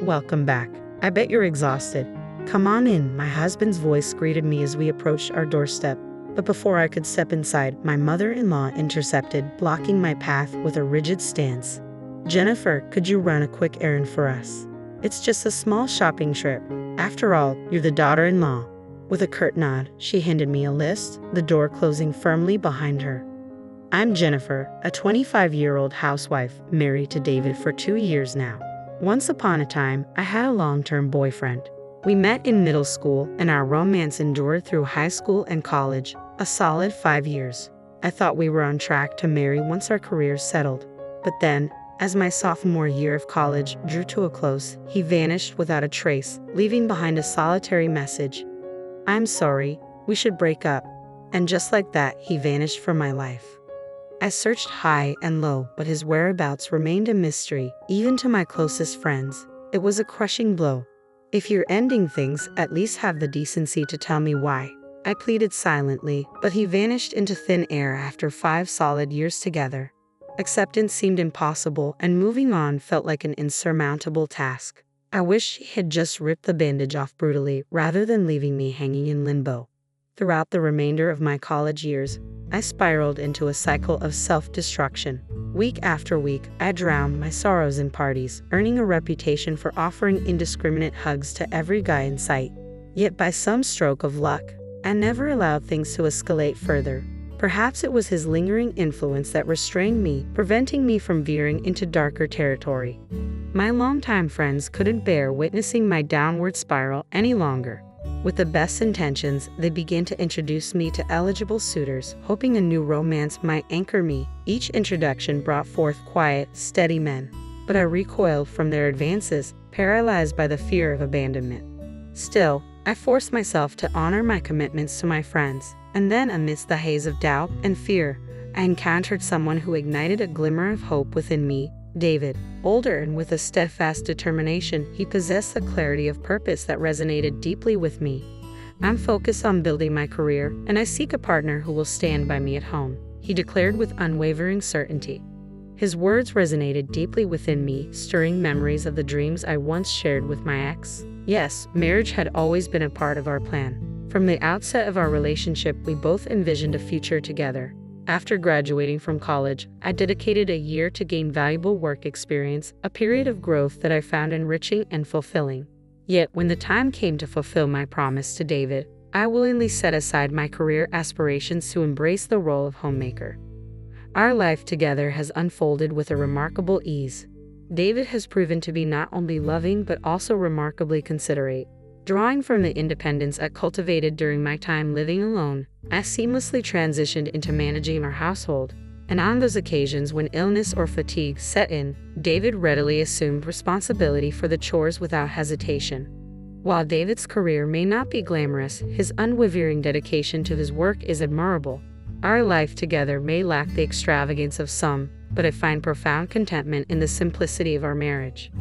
welcome back. I bet you're exhausted. Come on in, my husband's voice greeted me as we approached our doorstep. But before I could step inside, my mother-in-law intercepted, blocking my path with a rigid stance. Jennifer, could you run a quick errand for us? It's just a small shopping trip. After all, you're the daughter-in-law. With a curt nod, she handed me a list, the door closing firmly behind her. I'm Jennifer, a 25-year-old housewife, married to David for 2 years now. Once upon a time, I had a long-term boyfriend. We met in middle school, and our romance endured through high school and college, a solid 5 years. I thought we were on track to marry once our careers settled. But then, as my sophomore year of college drew to a close, he vanished without a trace, leaving behind a solitary message. I'm sorry, we should break up. And just like that, he vanished from my life. I searched high and low, but his whereabouts remained a mystery, even to my closest friends. It was a crushing blow. If you're ending things, at least have the decency to tell me why. I pleaded silently, but he vanished into thin air after 5 solid years together. Acceptance seemed impossible, and moving on felt like an insurmountable task. I wish he had just ripped the bandage off brutally, rather than leaving me hanging in limbo. Throughout the remainder of my college years, I spiraled into a cycle of self-destruction. Week after week, I drowned my sorrows in parties, earning a reputation for offering indiscriminate hugs to every guy in sight. Yet by some stroke of luck, I never allowed things to escalate further. Perhaps it was his lingering influence that restrained me, preventing me from veering into darker territory. My longtime friends couldn't bear witnessing my downward spiral any longer. With the best intentions, they began to introduce me to eligible suitors, hoping a new romance might anchor me. Each introduction brought forth quiet, steady men, but I recoiled from their advances, paralyzed by the fear of abandonment. Still, I forced myself to honor my commitments to my friends, and then amidst the haze of doubt and fear, I encountered someone who ignited a glimmer of hope within me. David, older and with a steadfast determination, he possessed a clarity of purpose that resonated deeply with me. I'm focused on building my career, and I seek a partner who will stand by me at home, he declared with unwavering certainty. His words resonated deeply within me, stirring memories of the dreams I once shared with my ex. Yes, marriage had always been a part of our plan. From the outset of our relationship, we both envisioned a future together. After graduating from college, I dedicated a year to gain valuable work experience, a period of growth that I found enriching and fulfilling. Yet, when the time came to fulfill my promise to David, I willingly set aside my career aspirations to embrace the role of homemaker. Our life together has unfolded with a remarkable ease. David has proven to be not only loving but also remarkably considerate. Drawing from the independence I cultivated during my time living alone, I seamlessly transitioned into managing our household. And on those occasions when illness or fatigue set in, David readily assumed responsibility for the chores without hesitation. While David's career may not be glamorous, his unwavering dedication to his work is admirable. Our life together may lack the extravagance of some, but I find profound contentment in the simplicity of our marriage.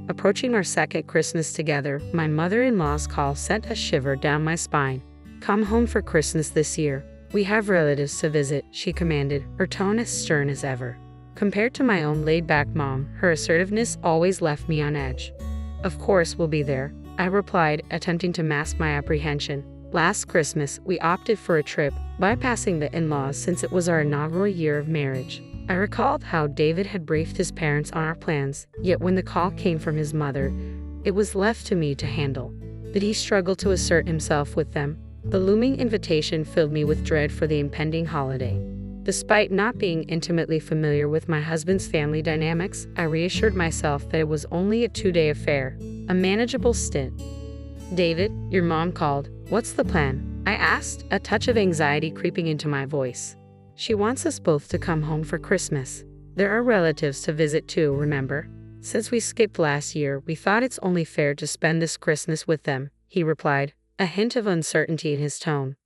Approaching our second Christmas together, my mother-in-law's call sent a shiver down my spine. Come home for Christmas this year. We have relatives to visit, she commanded, her tone as stern as ever. Compared to my own laid-back mom, her assertiveness always left me on edge. Of course we'll be there, I replied, attempting to mask my apprehension. Last Christmas, we opted for a trip, bypassing the in-laws since it was our inaugural year of marriage. I recalled how David had briefed his parents on our plans, yet when the call came from his mother, it was left to me to handle. Did he struggle to assert himself with them? The looming invitation filled me with dread for the impending holiday. Despite not being intimately familiar with my husband's family dynamics, I reassured myself that it was only a 2-day affair, a manageable stint. David, your mom called. What's the plan? I asked, a touch of anxiety creeping into my voice. She wants us both to come home for Christmas. There are relatives to visit too, remember? Since we skipped last year, we thought it's only fair to spend this Christmas with them, he replied, a hint of uncertainty in his tone.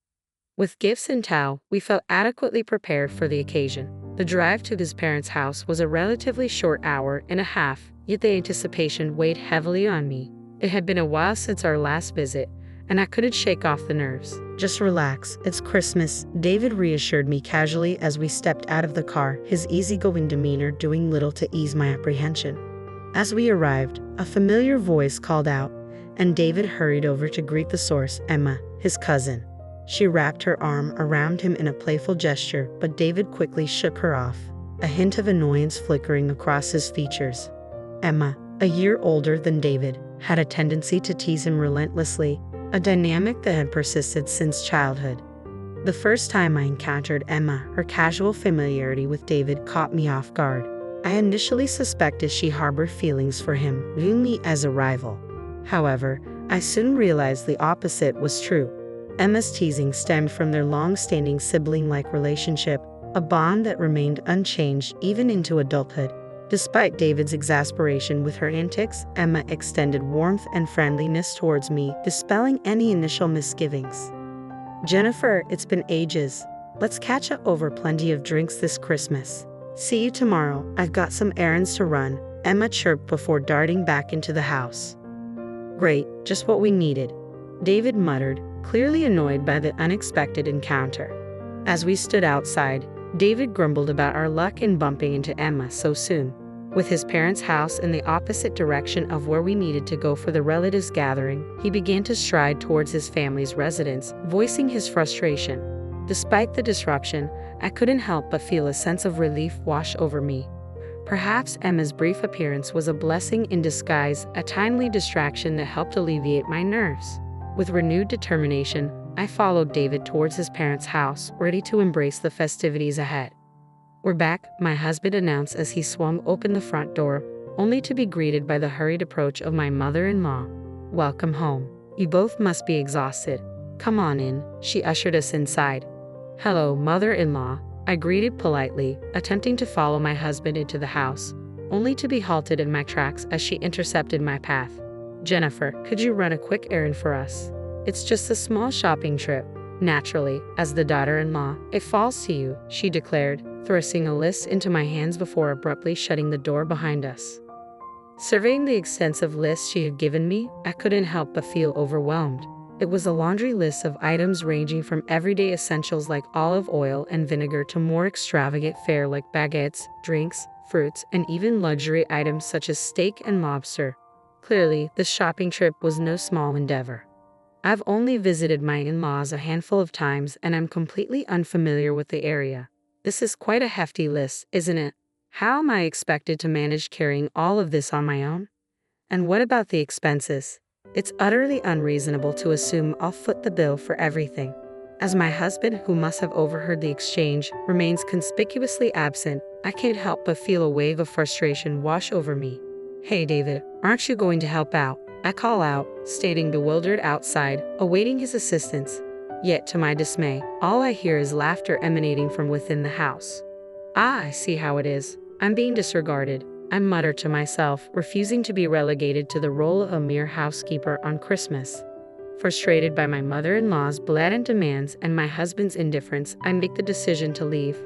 With gifts in tow, we felt adequately prepared for the occasion. The drive to his parents' house was a relatively short hour and a half, yet the anticipation weighed heavily on me. It had been a while since our last visit, and I couldn't shake off the nerves. Just relax, it's Christmas, David reassured me casually as we stepped out of the car, his easygoing demeanor doing little to ease my apprehension. As we arrived, A familiar voice called out, and David hurried over to greet the source, Emma, his cousin. She wrapped her arm around him in a playful gesture, but David quickly shook her off, a hint of annoyance flickering across his features. Emma, a year older than David, had a tendency to tease him relentlessly, a dynamic that had persisted since childhood. The first time I encountered Emma, her casual familiarity with David caught me off guard. I initially suspected she harbored feelings for him, viewing me as a rival. However, I soon realized the opposite was true. Emma's teasing stemmed from their long-standing sibling-like relationship, a bond that remained unchanged even into adulthood. Despite David's exasperation with her antics, Emma extended warmth and friendliness towards me, dispelling any initial misgivings. "Jennifer, it's been ages. Let's catch up over plenty of drinks this Christmas. See you tomorrow. I've got some errands to run," Emma chirped before darting back into the house. "Great, just what we needed," David muttered, clearly annoyed by the unexpected encounter. As we stood outside, David grumbled about our luck in bumping into Emma so soon. With his parents' house in the opposite direction of where we needed to go for the relatives' gathering, he began to stride towards his family's residence, voicing his frustration. Despite the disruption, I couldn't help but feel a sense of relief wash over me. Perhaps Emma's brief appearance was a blessing in disguise, a timely distraction that helped alleviate my nerves. With renewed determination, I followed David towards his parents' house, ready to embrace the festivities ahead. "We're back," my husband announced as he swung open the front door, only to be greeted by the hurried approach of my mother-in-law. "Welcome home. You both must be exhausted. Come on in," she ushered us inside. "Hello, mother-in-law," I greeted politely, attempting to follow my husband into the house, only to be halted in my tracks as she intercepted my path. "Jennifer, could you run a quick errand for us? It's just a small shopping trip." "Naturally, as the daughter-in-law, it falls to you," she declared, thrusting a list into my hands before abruptly shutting the door behind us. Surveying the extensive list she had given me, I couldn't help but feel overwhelmed. It was a laundry list of items ranging from everyday essentials like olive oil and vinegar to more extravagant fare like baguettes, drinks, fruits, and even luxury items such as steak and lobster. Clearly, this shopping trip was no small endeavor. I've only visited my in-laws a handful of times and I'm completely unfamiliar with the area. This is quite a hefty list, isn't it? How am I expected to manage carrying all of this on my own? And what about the expenses? It's utterly unreasonable to assume I'll foot the bill for everything. As my husband, who must have overheard the exchange, remains conspicuously absent, I can't help but feel a wave of frustration wash over me. "Hey David, aren't you going to help out?" I call out, standing bewildered outside, awaiting his assistance. Yet, to my dismay, all I hear is laughter emanating from within the house. "Ah, I see how it is. I'm being disregarded," I mutter to myself, refusing to be relegated to the role of a mere housekeeper on Christmas. Frustrated by my mother-in-law's blatant demands and my husband's indifference, I make the decision to leave,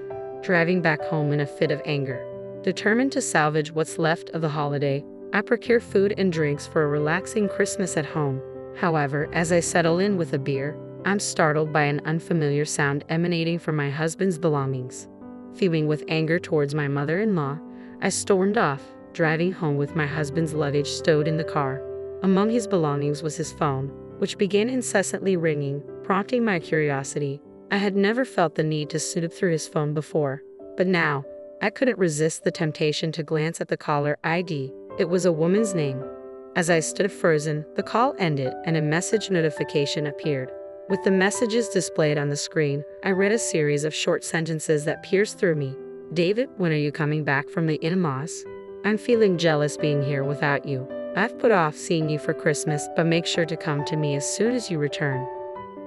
driving back home in a fit of anger. Determined to salvage what's left of the holiday, I procure food and drinks for a relaxing Christmas at home. However, as I settle in with a beer, I'm startled by an unfamiliar sound emanating from my husband's belongings. Fuming with anger towards my mother-in-law, I stormed off, driving home with my husband's luggage stowed in the car. Among his belongings was his phone, which began incessantly ringing, prompting my curiosity. I had never felt the need to snoop through his phone before, but now, I couldn't resist the temptation to glance at the caller ID. It was a woman's name. As I stood frozen, the call ended and a message notification appeared. With the messages displayed on the screen, I read a series of short sentences that pierced through me. "David, when are you coming back from the in-laws? I'm feeling jealous being here without you. I've put off seeing you for Christmas, but make sure to come to me as soon as you return."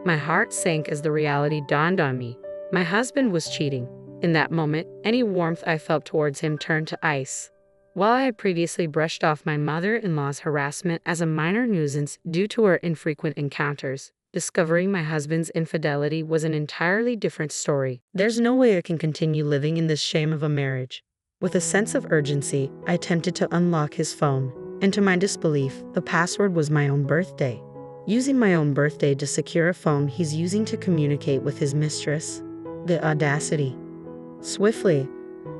My heart sank as the reality dawned on me. My husband was cheating. In that moment, any warmth I felt towards him turned to ice. While I had previously brushed off my mother-in-law's harassment as a minor nuisance due to our infrequent encounters, discovering my husband's infidelity was an entirely different story. There's no way I can continue living in this shame of a marriage. With a sense of urgency, I attempted to unlock his phone, and to my disbelief, the password was my own birthday. Using my own birthday to secure a phone he's using to communicate with his mistress. The audacity. Swiftly,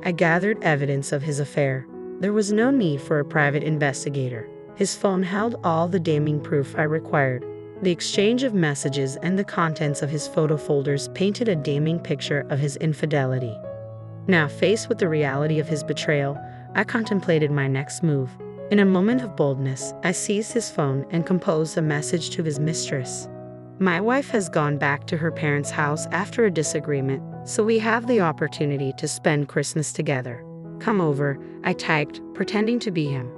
I gathered evidence of his affair. There was no need for a private investigator. His phone held all the damning proof I required. The exchange of messages and the contents of his photo folders painted a damning picture of his infidelity. Now, faced with the reality of his betrayal, I contemplated my next move. In a moment of boldness, I seized his phone and composed a message to his mistress. My wife has gone back to her parents' house after a disagreement, so we have the opportunity to spend Christmas together. Come over, I typed, pretending to be him.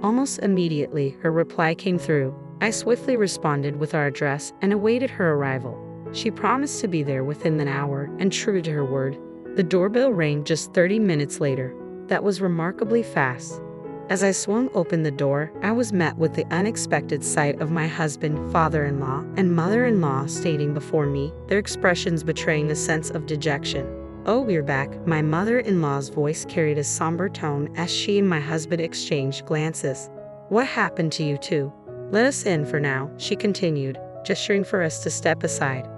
Almost immediately, her reply came through. I swiftly responded with our address and awaited her arrival. She promised to be there within an hour, and true to her word, the doorbell rang just 30 minutes later. That was remarkably fast. As I swung open the door, I was met with the unexpected sight of my husband, father-in-law, and mother-in-law standing before me, their expressions betraying a sense of dejection. "Oh, we're back." My mother-in-law's voice carried a somber tone as she and my husband exchanged glances. "What happened to you two? Let us in for now," she continued, gesturing for us to step aside.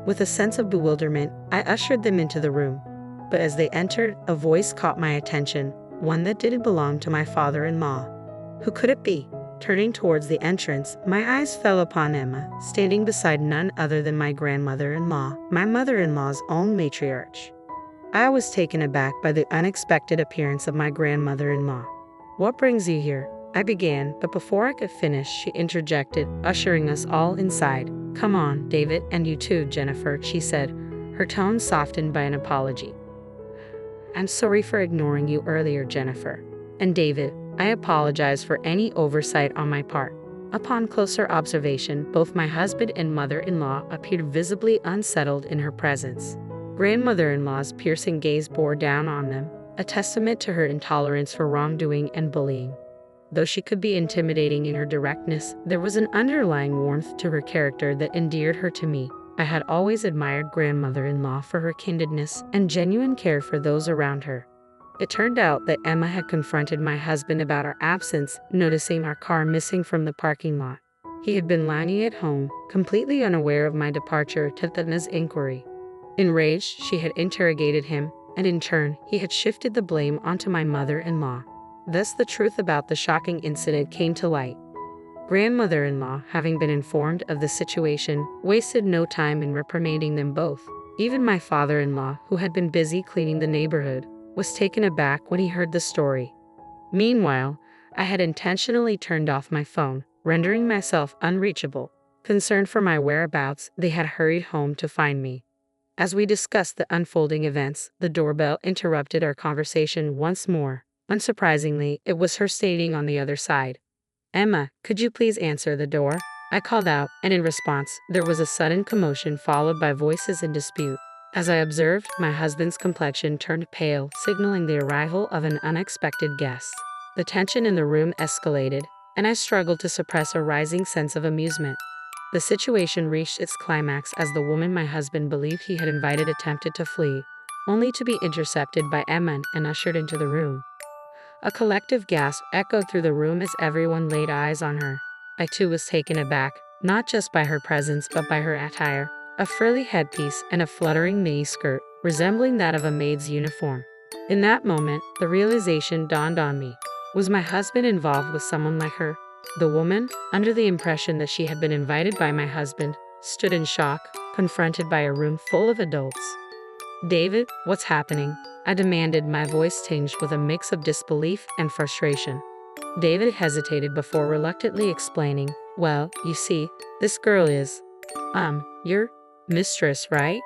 With a sense of bewilderment, I ushered them into the room. But as they entered, a voice caught my attention, one that didn't belong to my father-in-law. Who could it be? Turning towards the entrance, my eyes fell upon Emma, standing beside none other than my grandmother-in-law, my mother-in-law's own matriarch. I was taken aback by the unexpected appearance of my grandmother-in-law. "What brings you here?" I began, but before I could finish, she interjected, ushering us all inside. "Come on, David, and you too, Jennifer," she said, her tone softened by an apology. "I'm sorry for ignoring you earlier, Jennifer. And David, I apologize for any oversight on my part." Upon closer observation, both my husband and mother-in-law appeared visibly unsettled in her presence. Grandmother-in-law's piercing gaze bore down on them, a testament to her intolerance for wrongdoing and bullying. Though she could be intimidating in her directness, there was an underlying warmth to her character that endeared her to me. I had always admired grandmother-in-law for her candidness and genuine care for those around her. It turned out that Emma had confronted my husband about our absence, noticing our car missing from the parking lot. He had been lounging at home, completely unaware of my departure, to Thetna's inquiry. Enraged, she had interrogated him, and in turn, he had shifted the blame onto my mother-in-law. Thus, the truth about the shocking incident came to light. Grandmother-in-law, having been informed of the situation, wasted no time in reprimanding them both. Even my father-in-law, who had been busy cleaning the neighborhood, was taken aback when he heard the story. Meanwhile, I had intentionally turned off my phone, rendering myself unreachable. Concerned for my whereabouts, they had hurried home to find me. As we discussed the unfolding events, the doorbell interrupted our conversation once more. Unsurprisingly, it was her standing on the other side. "Emma, could you please answer the door?" I called out, and in response, there was a sudden commotion followed by voices in dispute. As I observed, my husband's complexion turned pale, signaling the arrival of an unexpected guest. The tension in the room escalated, and I struggled to suppress a rising sense of amusement. The situation reached its climax as the woman my husband believed he had invited attempted to flee, only to be intercepted by Emma and ushered into the room. A collective gasp echoed through the room as everyone laid eyes on her. I too was taken aback, not just by her presence but by her attire, a frilly headpiece and a fluttering miniskirt, resembling that of a maid's uniform. In that moment, the realization dawned on me. Was my husband involved with someone like her? The woman, under the impression that she had been invited by my husband, stood in shock, confronted by a room full of adults. "David, what's happening?" I demanded, my voice tinged with a mix of disbelief and frustration. David hesitated before reluctantly explaining, "Well, you see, this girl is, your mistress, right?"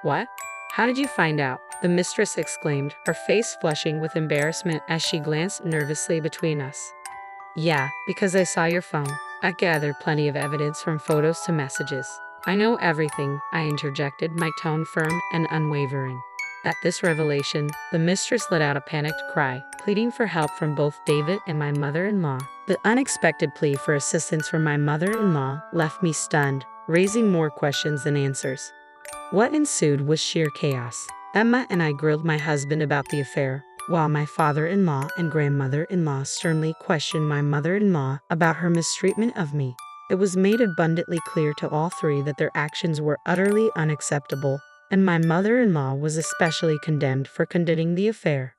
"What? How did you find out?" the mistress exclaimed, her face flushing with embarrassment as she glanced nervously between us. "Yeah, because I saw your phone. I gathered plenty of evidence from photos to messages. I know everything," I interjected, my tone firm and unwavering. At this revelation, the mistress let out a panicked cry, pleading for help from both David and my mother-in-law. The unexpected plea for assistance from my mother-in-law left me stunned, raising more questions than answers. What ensued was sheer chaos. Emma and I grilled my husband about the affair, while my father-in-law and grandmother-in-law sternly questioned my mother-in-law about her mistreatment of me. It was made abundantly clear to all three that their actions were utterly unacceptable, and my mother-in-law was especially condemned for condoning the affair.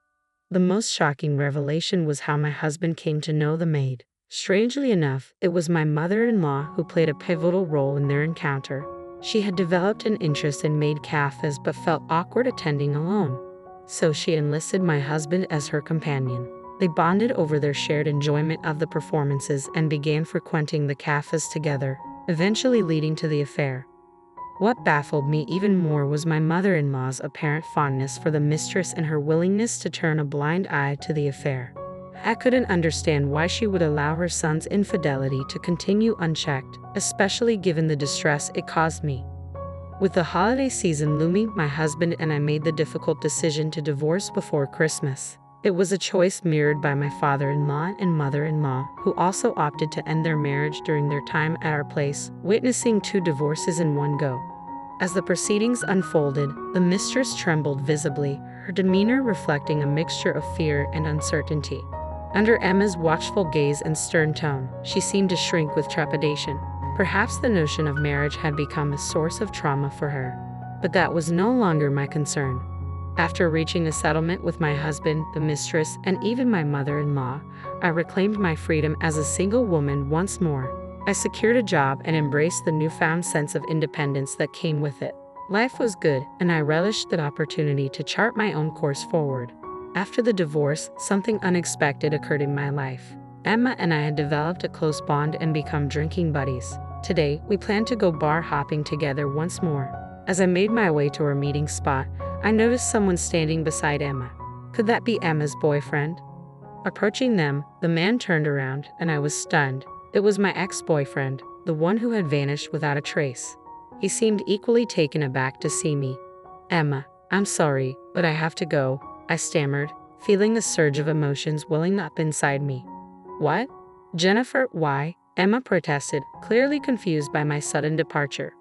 The most shocking revelation was how my husband came to know the maid. Strangely enough, it was my mother-in-law who played a pivotal role in their encounter. She had developed an interest in maid cafes but felt awkward attending alone. So she enlisted my husband as her companion. They bonded over their shared enjoyment of the performances and began frequenting the cafes together, eventually leading to the affair. What baffled me even more was my mother-in-law's apparent fondness for the mistress and her willingness to turn a blind eye to the affair. I couldn't understand why she would allow her son's infidelity to continue unchecked, especially given the distress it caused me. With the holiday season looming, my husband and I made the difficult decision to divorce before Christmas. It was a choice mirrored by my father-in-law and mother-in-law, who also opted to end their marriage during their time at our place, witnessing 2 divorces in one go. As the proceedings unfolded, the mistress trembled visibly, her demeanor reflecting a mixture of fear and uncertainty. Under Emma's watchful gaze and stern tone, she seemed to shrink with trepidation. Perhaps the notion of marriage had become a source of trauma for her. But that was no longer my concern. After reaching a settlement with my husband, the mistress, and even my mother-in-law, I reclaimed my freedom as a single woman once more. I secured a job and embraced the newfound sense of independence that came with it. Life was good, and I relished the opportunity to chart my own course forward. After the divorce, something unexpected occurred in my life. Emma and I had developed a close bond and become drinking buddies. Today, we plan to go bar hopping together once more. As I made my way to our meeting spot, I noticed someone standing beside Emma. Could that be Emma's boyfriend? Approaching them, the man turned around, and I was stunned. It was my ex-boyfriend, the one who had vanished without a trace. He seemed equally taken aback to see me. "Emma, I'm sorry, but I have to go," I stammered, feeling the surge of emotions welling up inside me. "What? Jennifer, why?" Emma protested, clearly confused by my sudden departure.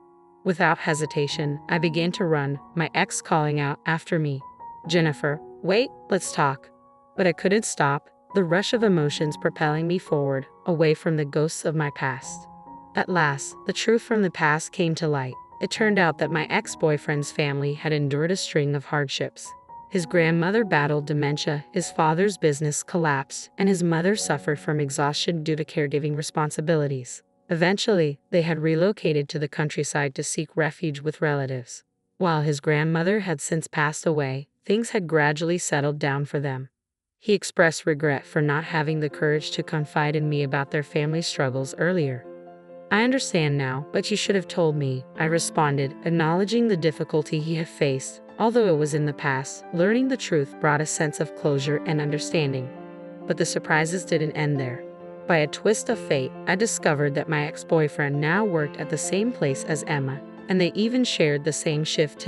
Without hesitation, I began to run, my ex calling out after me, "Jennifer, wait, let's talk." But I couldn't stop, the rush of emotions propelling me forward, away from the ghosts of my past. At last, the truth from the past came to light. It turned out that my ex-boyfriend's family had endured a string of hardships. His grandmother battled dementia, his father's business collapsed, and his mother suffered from exhaustion due to caregiving responsibilities. Eventually, they had relocated to the countryside to seek refuge with relatives. While his grandmother had since passed away, things had gradually settled down for them. He expressed regret for not having the courage to confide in me about their family struggles earlier. "I understand now, but you should have told me," I responded, acknowledging the difficulty he had faced. Although it was in the past, learning the truth brought a sense of closure and understanding. But the surprises didn't end there. By a twist of fate, I discovered that my ex-boyfriend now worked at the same place as Emma, and they even shared the same shift today.